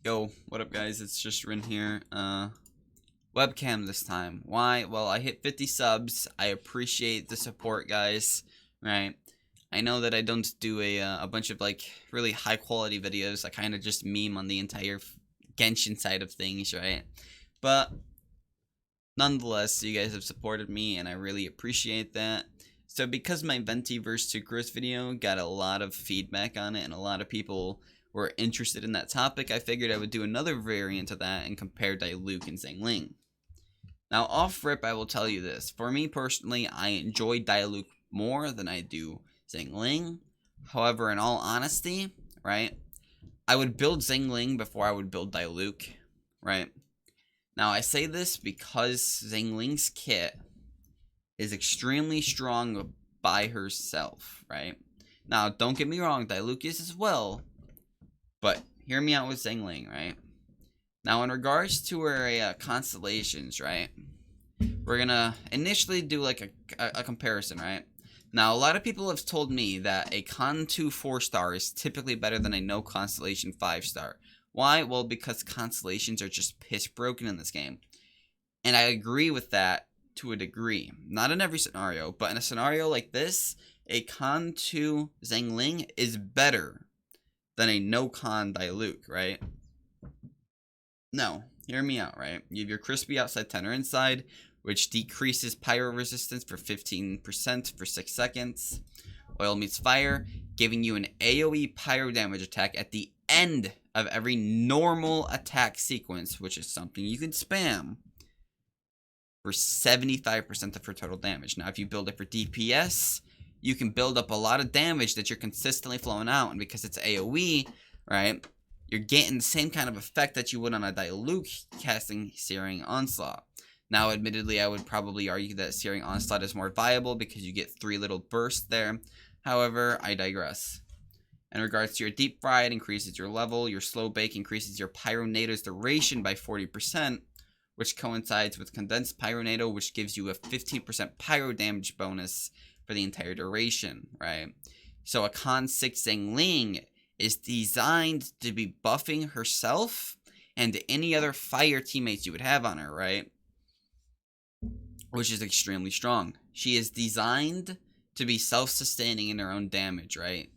Yo, what up guys, it's just Rin here. Webcam this time. Why? Well, I hit 50 subs. I appreciate the support, guys. Right? I know that I don't do a bunch of like really high quality videos. I kind of just meme on the entire Genshin side of things, right? But nonetheless, you guys have supported me and I really appreciate that. So because my Venti vs Sucrose video got a lot of feedback on it and a lot of people were interested in that topic, I figured I would do another variant of that and compare Diluc and Xiangling. Now, off rip, I will tell you this. For me personally, I enjoy Diluc more than I do Xiangling. However, in all honesty, right, I would build Xiangling before I would build Diluc, right? Now, I say this because Xiangling's kit is extremely strong by herself, right? Now, don't get me wrong, Diluc is as well. But hear me out with Xiangling, right? Now, in regards to her constellations, right? We're gonna initially do like a comparison, right? Now, a lot of people have told me that a Con 2 4-star is typically better than a no constellation 5-star. Why? Well, because constellations are just piss broken in this game. And I agree with that to a degree. Not in every scenario, but in a scenario like this, a Con 2 Xiangling is better than a no-con Diluc, right? No, hear me out, right? You have your crispy outside, tender inside, which decreases pyro resistance for 15% for 6 seconds. Oil meets fire, giving you an AoE pyro damage attack at the end of every normal attack sequence, which is something you can spam for 75% of her total damage. Now, if you build it for DPS, you can build up a lot of damage that you're consistently flowing out, and because it's AoE, right, you're getting the same kind of effect that you would on a Diluc casting Searing Onslaught. Now, admittedly, I would probably argue that Searing Onslaught is more viable because you get 3 little bursts there. However, I digress. In regards to your Deep Fry, it increases your level. Your Slow Bake increases your Pyronado's duration by 40%, which coincides with Condensed Pyronado, which gives you a 15% pyro damage bonus for the entire duration, right? So a Con 6 Xiangling is designed to be buffing herself and any other fire teammates you would have on her, right? Which is extremely strong. She is designed to be self-sustaining in her own damage, right?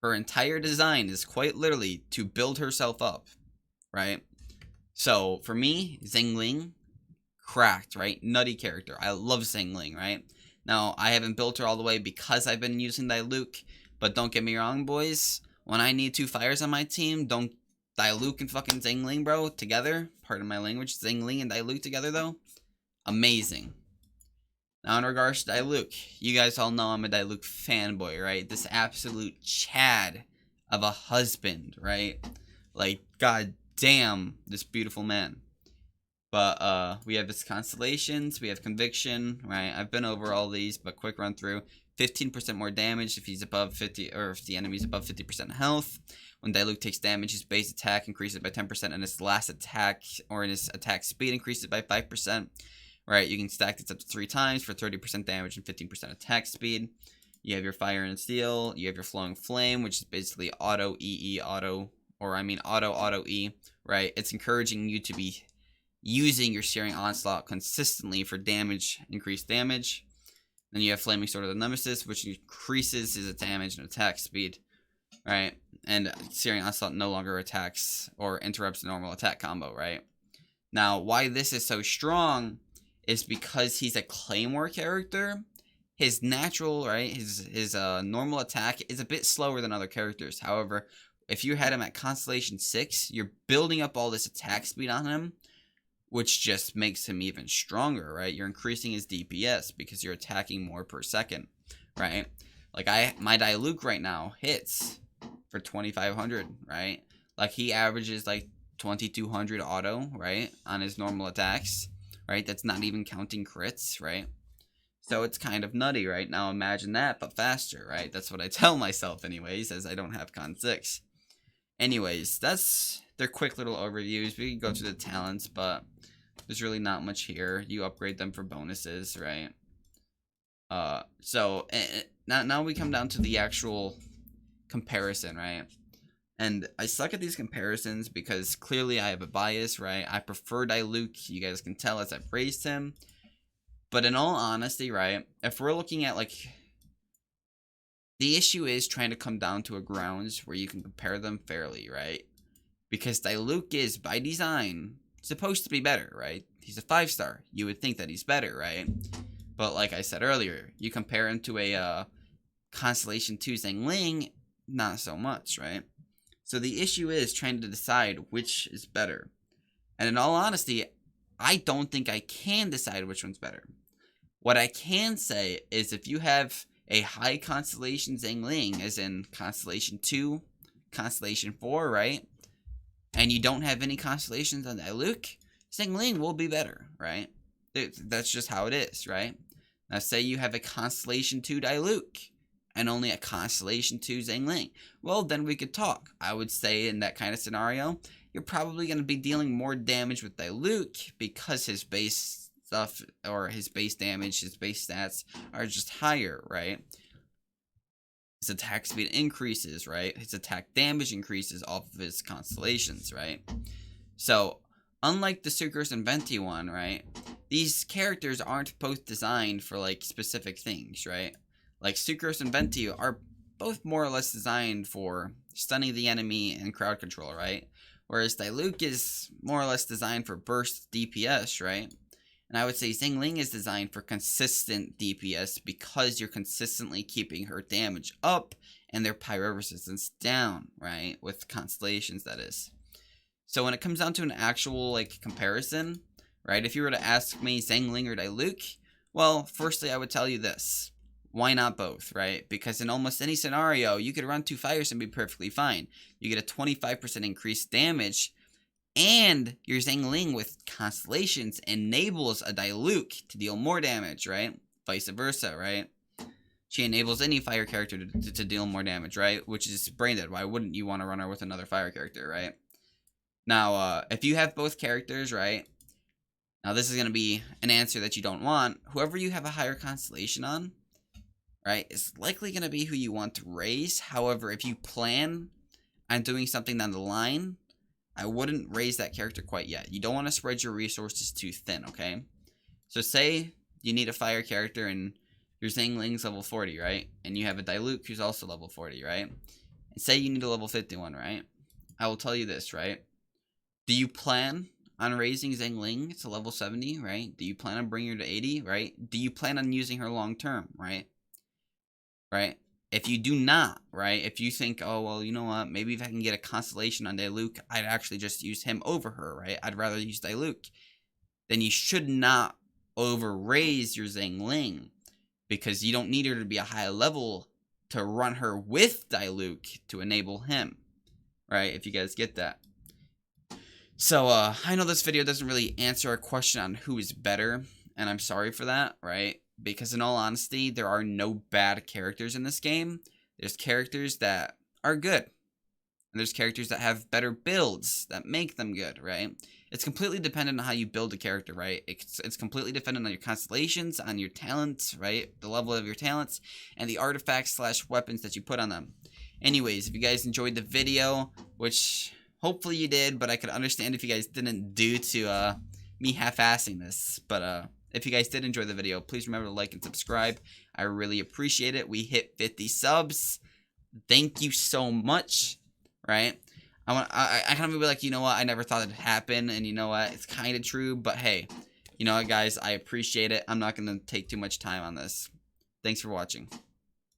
Her entire design is quite literally to build herself up, right? So for me, Xiangling, cracked, right? Nutty character. I love Xiangling, right? Now, I haven't built her all the way because I've been using Diluc, but don't get me wrong, boys. When I need 2 fires on my team, don't Diluc and fucking Xiangling, bro, together. Pardon my language. Xiangling and Diluc together, though. Amazing. Now, in regards to Diluc, you guys all know I'm a Diluc fanboy, right? This absolute Chad of a husband, right? Like, god damn, this beautiful man. But we have his constellations, we have conviction, right? I've been over all these, but quick run through. 15% more damage if he's above 50, or if the enemy's above 50% health. When Diluc takes damage, his base attack increases by 10%, and his last attack, or in his attack speed, increases by 5%. Right, you can stack this up to 3 times for 30% damage and 15% attack speed. You have your fire and steel, you have your flowing flame, which is basically auto EE, auto E, right? It's encouraging you to be using your Searing Onslaught consistently for damage, increased damage. Then you have Flaming Sword of the Nemesis, which increases his damage and attack speed, right? And Searing Onslaught no longer attacks or interrupts the normal attack combo, right? Now, why this is so strong is because he's a Claymore character. His natural, right, his normal attack is a bit slower than other characters. However, if you had him at Constellation 6, you're building up all this attack speed on him, which just makes him even stronger, right? You're increasing his DPS because you're attacking more per second, right? Like my Diluc right now hits for 2,500, right? Like he averages like 2,200 auto, right, on his normal attacks, right? That's not even counting crits, right? So it's kind of nutty, right? Now imagine that, but faster, right? That's what I tell myself anyways, as I don't have Con 6. Anyways, that's their quick little overviews. We can go through the talents, but there's really not much here. You upgrade them for bonuses, right? So now we come down to the actual comparison, right? And I suck at these comparisons because clearly I have a bias, right? I prefer Diluc. You guys can tell as I've praised him. But in all honesty, right, if we're looking at, like, the issue is trying to come down to a grounds where you can compare them fairly, right? Because Diluc is, by design, supposed to be better, right? He's a 5-star. You would think that he's better, right? But like I said earlier, you compare him to a Constellation 2 Xiangling, not so much, right? So the issue is trying to decide which is better. And in all honesty, I don't think I can decide which one's better. What I can say is if you have a high Constellation Xiangling, as in Constellation 2, Constellation 4, right? And you don't have any constellations on Diluc, Xiangling will be better, right? That's just how it is, right? Now say you have a Constellation 2 Diluc and only a Constellation 2 Xiangling. Well, then we could talk. I would say in that kind of scenario, you're probably going to be dealing more damage with Diluc because his base stuff, or his base damage, his base stats are just higher, right? His attack speed increases, right? His attack damage increases off of his constellations, right? So, unlike the Sucrose and Venti one, right? These characters aren't both designed for, like, specific things, right? Like, Sucrose and Venti are both more or less designed for stunning the enemy and crowd control, right? Whereas Diluc is more or less designed for burst DPS, right? And I would say Xiangling is designed for consistent DPS because you're consistently keeping her damage up and their pyro resistance down, right? With constellations, that is. So when it comes down to an actual, like, comparison, right? If you were to ask me Xiangling or Diluc, well, firstly, I would tell you this. Why not both, right? Because in almost any scenario, you could run 2 fires and be perfectly fine. You get a 25% increased damage, and your Xiangling with constellations enables a Diluc to deal more damage, right? Vice versa, right? She enables any fire character to deal more damage, right? Which is brain dead. Why wouldn't you want to run her with another fire character, right? Now, if you have both characters, right? Now, this is going to be an answer that you don't want. Whoever you have a higher constellation on, right, is likely going to be who you want to raise. However, if you plan on doing something down the line, I wouldn't raise that character quite yet. You don't want to spread your resources too thin, okay? So say you need a fire character and your Xiangling's level 40, right? And you have a Diluc who's also level 40, right? And say you need a level 51, right? I will tell you this, right? Do you plan on raising Xiangling to level 70, right? Do you plan on bringing her to 80, right? Do you plan on using her long term, right? Right? If you do not, right, if you think, oh, well, you know what, maybe if I can get a constellation on Diluc, I'd actually just use him over her, right? I'd rather use Diluc. Then you should not over-raise your Xiangling, because you don't need her to be a high level to run her with Diluc to enable him, right? If you guys get that. So, I know this video doesn't really answer a question on who is better, and I'm sorry for that, right? Because in all honesty, there are no bad characters in this game. There's characters that are good. And there's characters that have better builds that make them good, right? It's completely dependent on how you build a character, right? It's completely dependent on your constellations, on your talents, right? The level of your talents, and the artifacts / weapons that you put on them. Anyways, if you guys enjoyed the video, which hopefully you did, but I could understand if you guys didn't due to me half-assing this. But if you guys did enjoy the video, please remember to like and subscribe. I really appreciate it. We hit 50 subs. Thank you so much, right? I kind of be like, you know what? I never thought it'd happen, and you know what? It's kind of true, but hey, you know what, guys? I appreciate it. I'm not going to take too much time on this. Thanks for watching.